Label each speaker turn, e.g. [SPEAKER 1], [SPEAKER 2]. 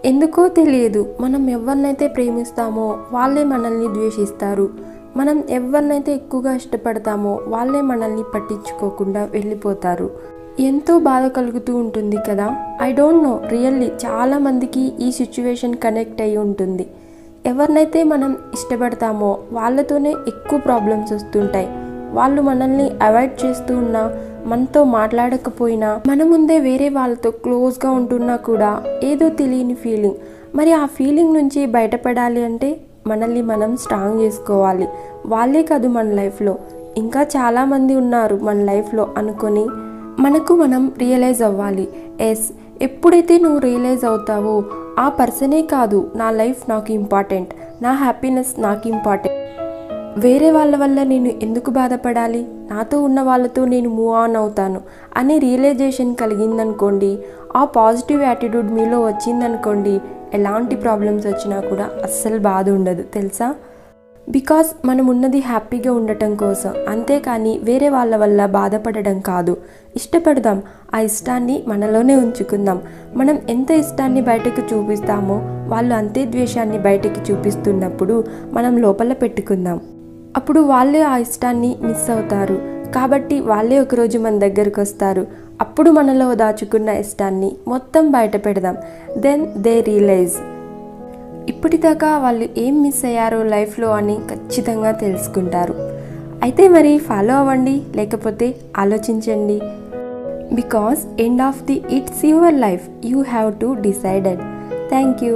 [SPEAKER 1] ఎందుకో తెలియదు, మనం ఎవరినైతే ప్రేమిస్తామో వాళ్ళే మనల్ని ద్వేషిస్తారు. మనం ఎవరినైతే ఎక్కువగా ఇష్టపడతామో వాళ్ళే మనల్ని పట్టించుకోకుండా వెళ్ళిపోతారు. ఎంతో బాధ కలుగుతూ ఉంటుంది కదా. ఐ డోంట్ నో, రియల్లీ చాలామందికి ఈ సిచ్యువేషన్ కనెక్ట్ అయి ఉంటుంది. ఎవరినైతే మనం ఇష్టపడతామో వాళ్ళతోనే ఎక్కువ ప్రాబ్లమ్స్ వస్తుంటాయి. వాళ్ళు మనల్ని అవాయిడ్ చేస్తూ ఉన్నా, మనతో మాట్లాడకపోయినా, మన ముందే వేరే వాళ్ళతో క్లోజ్గా ఉంటున్నా కూడా ఏదో తెలియని ఫీలింగ్. మరి ఆ ఫీలింగ్ నుంచి బయటపడాలి అంటే మనల్ని మనం స్ట్రాంగ్ చేసుకోవాలి. వాళ్ళే కాదు, మన లైఫ్లో ఇంకా చాలామంది ఉన్నారు మన లైఫ్లో అనుకొని మనకు మనం రియలైజ్ అవ్వాలి. ఎప్పుడైతే నువ్వు రియలైజ్ అవుతావో ఆ పర్సనే కాదు, నా లైఫ్ నాకు ఇంపార్టెంట్, నా హ్యాపీనెస్ నాకు ఇంపార్టెంట్, వేరే వాళ్ళ వల్ల నేను ఎందుకు బాధపడాలి, నాతో ఉన్న వాళ్ళతో నేను మూవ్ ఆన్ అవుతాను అనే రియలైజేషన్ కలిగిందనుకోండి, ఆ పాజిటివ్ యాటిట్యూడ్ మీలో వచ్చిందనుకోండి, ఎలాంటి ప్రాబ్లమ్స్ వచ్చినా కూడా అస్సలు బాధ ఉండదు తెలుసా. బికాస్ మనం ఉన్నది హ్యాపీగా ఉండటం కోసం, అంతేకాని వేరే వాళ్ళ వల్ల బాధపడడం కాదు. ఇష్టపడదాం, ఆ ఇష్టాన్ని మనలోనే ఉంచుకుందాం. మనం ఎంత ఇష్టాన్ని బయటకు చూపిస్తామో వాళ్ళు అంతే ద్వేషాన్ని బయటకు చూపిస్తున్నప్పుడు మనం లోపల పెట్టుకుందాం. అప్పుడు వాళ్ళే ఆ ఇష్టాన్ని మిస్ అవుతారు. కాబట్టి వాళ్ళే ఒకరోజు మన దగ్గరకు వస్తారు. అప్పుడు మనలో దాచుకున్న ఇష్టాన్ని మొత్తం బయట పెడదాం. దెన్ దే రియలైజ్ ఇప్పటిదాకా వాళ్ళు ఏం మిస్ అయ్యారో లైఫ్లో అని ఖచ్చితంగా తెలుసుకుంటారు. అయితే మరి ఫాలో అవ్వండి, లేకపోతే ఆలోచించండి. Because end of the it's your life, you have to decided. Thank you.